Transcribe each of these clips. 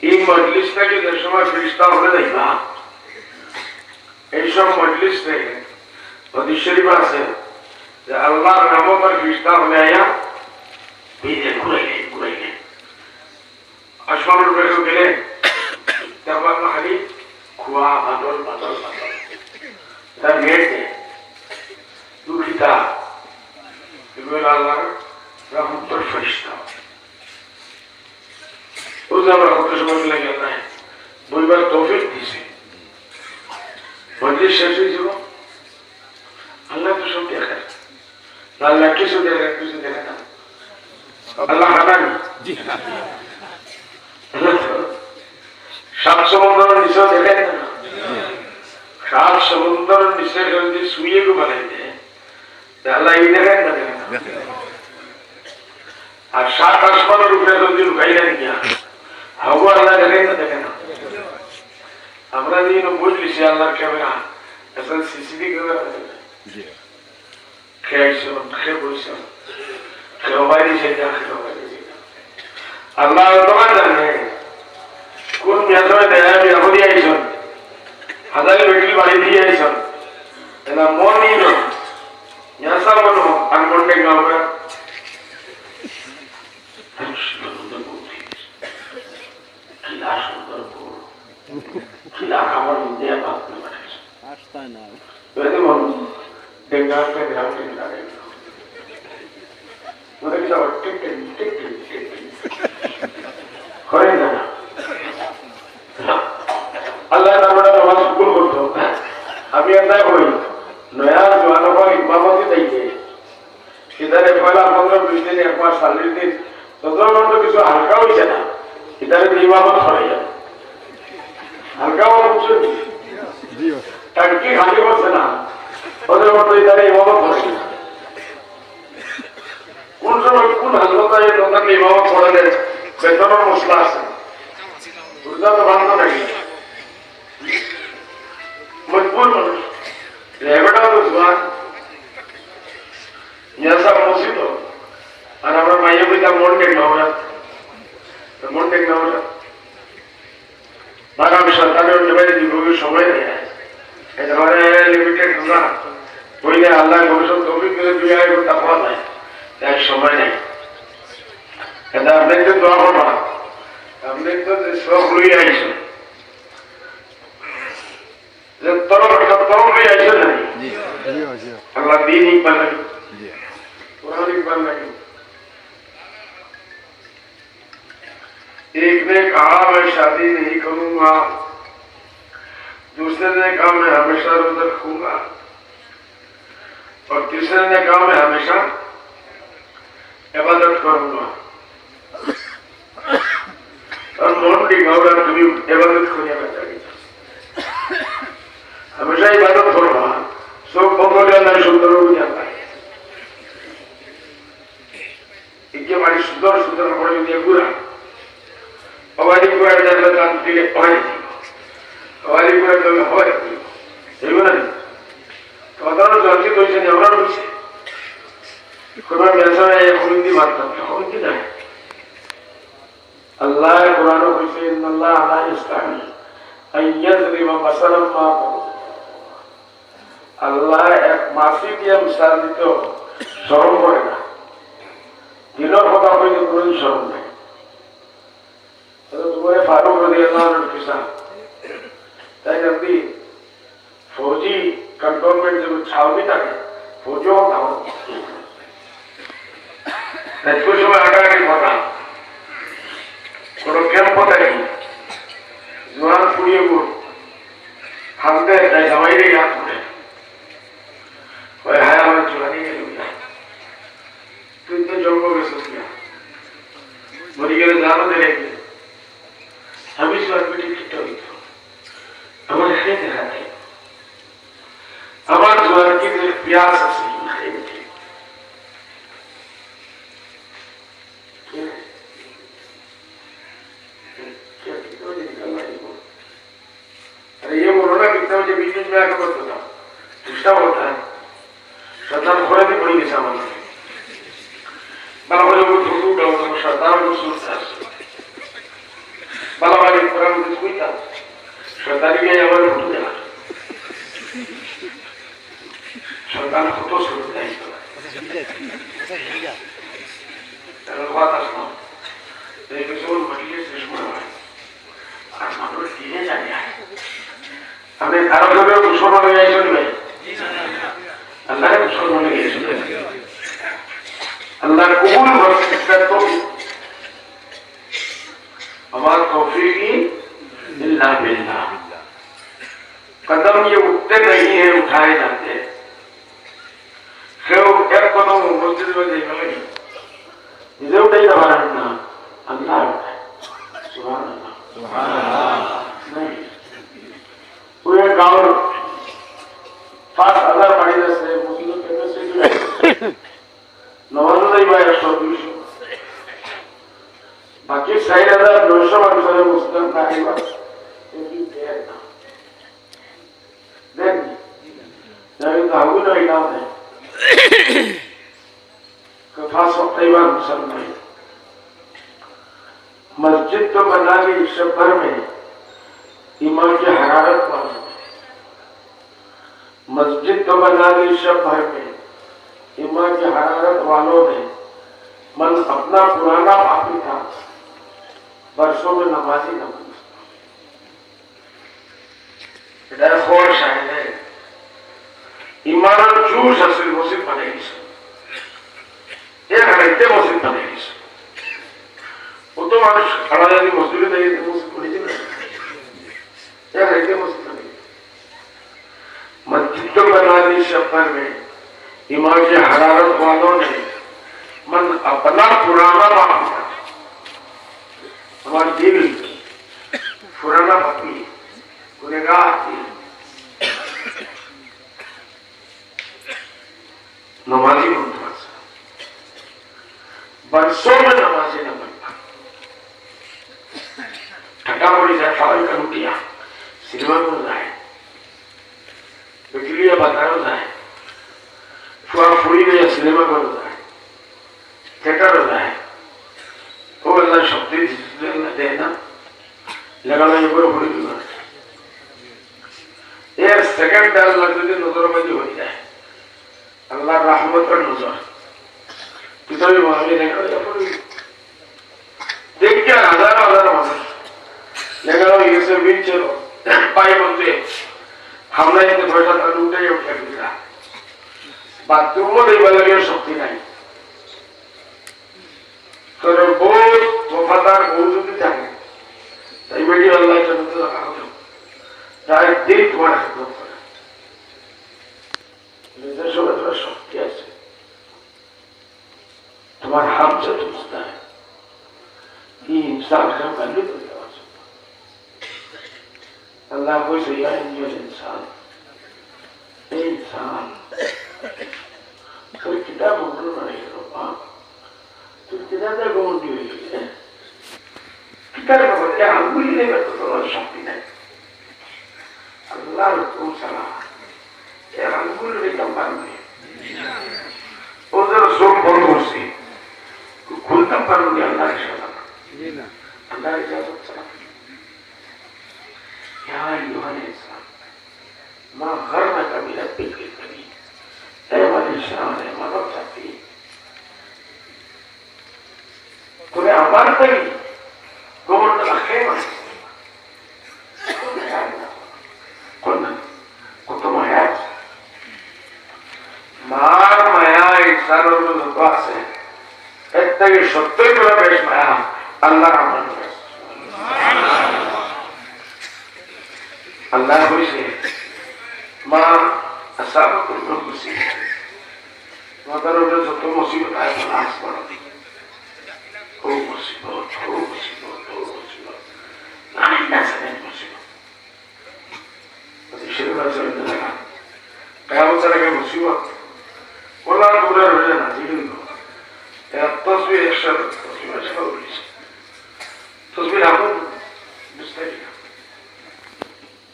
এই মজলিসটাকে যে সময় ফেরেশতা হলে দেখবা এইসব মজলিস থেকে হাদিস শরীফ আছে যে আল্লাহর নামও তার ফেরেশতা হলে আয়া ঘুরাইলে আসমানের উপরে গেলে তারপর খালি খোয়া বাদল তার মেয়েতে দুঃখিতা এগুলো আল্লাহর রহমতের ফেরেশতা। আমরা কত সময় লাগে নাই বইবার তৌফিক দিছে মজলিস শেষ হয়েছিল। আল্লাহ তো সব দেখায়, আল্লাহ কিছু দেখে না, আল্লাহ হাঁটানি সাত সমুদ্রের নিচেও দেখে না, সাত সমুদ্রের নিচে যদি শুয়ে গো বানাই দেয় আল্লাহ এই দেখেন না, দেখে না। আর সাত আসমানের উপরে যদি লুকাই না গিয়া হাওয়া আল্লাহ দেখেন না, দেখে না। আমরা যেন বুঝলিছি আল্লাহর ক্যামেরা এখন সিসিটিভি ক্যামেরা খেয়েছ খেয়ে বলছ খেয়ে বাইরে সেটা খেয়ে বাইরে আল্লাহ তোমার জানে কোন মেয়াদে দেয় বিয়া করে আইসন হাজারে বেটি বাড়ি দিয়ে আইসন এটা মনই না মেসা মনো আর মনটা গাওয়া কিলা সুন্দর কিলা খাবার দিয়ে ভাবতে পারিস আসতায় না বেশি মন ডেঙ্গাতে গ্রামে লাগে ওদের কি আবার টিক হয় না। আল্লাহ তাআলা নামাজ কবুল করতো। আমি এটাই বলি নয়া জওয়ানরা ইমামতি দিতে সেটারে পয়লা 15-20 দিন এক মাস 40 দিন ততক্ষণ কিছু হালকা হয়েছে না, এটারে ইমামত হয়ে যায় হালকা হচ্ছে টাঙ্কি খালি হচ্ছে না, ওদের মতো এটারে ইমামত হচ্ছে না। কোন সময় কোন হালতায় লোকের ইমামত পড়ালে বেতনের মশলা আছে বুঝতে তো ভালো নাকি মজবুর মানুষ এবারটা তো জোয়ান ইয়াসা মসজিদ আর আমরা মাইয়া পিতা মন টেক না ওরা আগামী সরকারের জবাই দীর্ঘ সময় নেই একেবারে লিমিটেড না বইলে আল্লাহ ভবিষ্যৎ তৌফিক দিলে দুই আয় করতে পাওয়া যায় এক সময় নেই। এটা আপনি তো দোয়া করবা, আপনি তো সব লই আইছেন তরফ লই আইছেন না আল্লাহ দিন ইকবাল নাকি कुरान इकबाल नहीं। एक ने कहा मैं शादी नहीं करूंगा, दूसरे ने कहा मैं हमेशा रोजा रखूंगा और तीसरे ने कहा मैं हमेशा इबादत करूंगा। और मोहन की गौरा तुम्हें इबादत खोने में चाहिए हमेशा इबादत करूंगा सब बहुत ज्यादा सुंदर हो जाता है। বাড়ি সুন্দর সুন্দর করে দিয়ে ঘুরা অবাধি করে দেখলে দান দিলে হয় অবাধি করে দেখলে হয় এগুলো না সাধারণ জনচিত হয়েছে আমরা হয়েছে কোনো ব্যবসায় এখন হিন্দি মারতাম এখন কি না আল্লাহ কোরআন হয়েছে আল্লাহ আল্লাহ ইসলামী আল্লাহ এক মাসি দিয়ে মিশাল দিত স্মরণ করে না দিনের কথা হইলে কোন স্মরণ নেই। তোমার ফারুক রাদিয়াল্লাহু কিসান তাই যদি ফৌজি कंटोनमेंट जो छावनी तक फौजियों का कुछ समय आगे नहीं पता कैंप होता है जुआन पुड़िए को खाते समय नहीं याद होते है हमारे चुरानी के दुनिया तो इतने जंगलों में सोच गया मरी के जाना दे रहे हम इस बात में ठीक हुई थी हमारे खेत दिखाते हमारे द्वारा की प्यास अरे ये बोलो ना कितना मुझे बीच बीच में आकर बोलता था डिस्टर्ब होता है शैतान खोले भी पड़ी सामान बाला वाले को धूप डालता हूँ शैतान को सुनता है बाला বাড়ি কোরআন কইতাম শয়তানকে আমার ভুল দেওয়া শয়তান কত ছোট দেয় কথা শোনো এই কিছু ঘটিয়ে শেষ মনে হয় আর মানুষ দিনে জানি আপনি কারো কারো মুসলমান হয়ে চলবে আল্লাহ মুসলমান হয়ে চলবে अल्लाह कबूल कर तो हमारा तौफीकी इल्ला बिल्लाह कदम ये उठते नहीं है उठाए जाते हैं एक कदम मस्जिद में देखा नहीं इसे उठाई दबा रखना अल्लाह उठाए सुभान अल्लाह नहीं पूरे गाँव 5,000 पढ़ी जैसे मुस्लिम कैपेसिटी नवाजुदाई भाई 100-200 बाकी 60,900 মানুষের মুসলিম নাইবা এটি দেয় না দেন যাই দাবি নাই না कथा सप्ताह मुसलमान मस्जिद तो बना ली शब भर में ईमान की हरारत वालों ने मस्जिद तो बना ली शब भर में ईमान की हरारत वालों ने मन अपना पुराना पापी था वर्षों में नमाजी न बन खोर शायद है इमारत जूस असल मस्जिद बनेगी रहते मस्जिद बनेगी वो तो मानुष खड़ा जाती मजदूरी देगी मस्जिद बनेगी रहते मस्जिद बनेगी मस्जिद तो बना ली शब्द में ईमान की हरारत वालों ने मन अपना पुराना पापी हमारे दिल पुराना पापी गुनहगार दिल नमाजी बनता बरसों में नमाजी न बनता ठंडा पड़ी जाए फाल कर उठिया सिनेमा में जाए बिजली बताया जाए फुड़ी गया सिनेमा में जाए थिएटर जाए वो अल्लाह शक्ति देना लगाना ये पूरा फुड़ी दूंगा एक सेकंड डाल लगते थे नजर में जो हो जाए अल्लाह रहमत और नजर कितने मांगे देख क्या हजार मांगे लेकिन ये से भी चलो पाई बनते हमने इतने पैसा तो लूटे ही उठा दिया बाथरूम में नहीं बदल शक्ति नहीं तो बहुत वफादार बहुत भी जाए ताई बेटी अल्लाह चलते तो लगा दो चाहे दिल तुम्हारा खत्म करे लेकिन शोभा थोड़ा शक्ति ऐसे तुम्हारा हम से पूछता है कि इंसान का वैल्यू तो क्या अल्लाह को सही इंसान तो किताब बोल रही है तो किताब का कौन दी हुई है किताब का क्या अंगुली नहीं करता तो शक्ति नहीं अल्लाह को सलाह क्या अंगुली नहीं कम पाएंगे उधर सोम बहुत होती खुलता पर उन्हें अल्लाह इशारा अल्लाह इजाजत सलाम क्या युवान इंसान माँ घर में कभी रखती कभी ऐ वाली शान है मानव जाती तुम्हें अमर तक गोवर्न रखे कौन कुतुब है मार माया इंसान और विश्वास है इतना ये सत्य पूरा पेश माया अल्लाह का मन है अल्लाह कोई से माँ असाब को मुसीबत मगर उन्हें सत्य मुसीबत आए तो नाश पड़ा ओ मुसीबत नहीं ना सके मुसीबत शरीर में चलने लगा क्या वो चला गया मुसीबत बोला दूर हो जाना जीवन को तस्वीर एक शब्द तस्वीर हम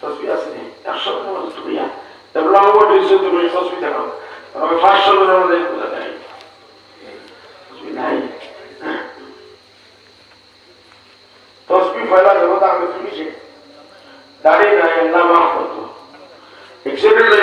तस्वीर ऐसे नहीं एक शब्द में तस्वीर जब लोगों को डिजिटल तो कोई तस्वीर देखा और हमें फास्ट शब्द में नहीं पता नहीं तस्वीर नहीं फैला जरूरत आगे सुनी से दाढ़ी ना अल्लाह माफ कर दो एक्सीडेंट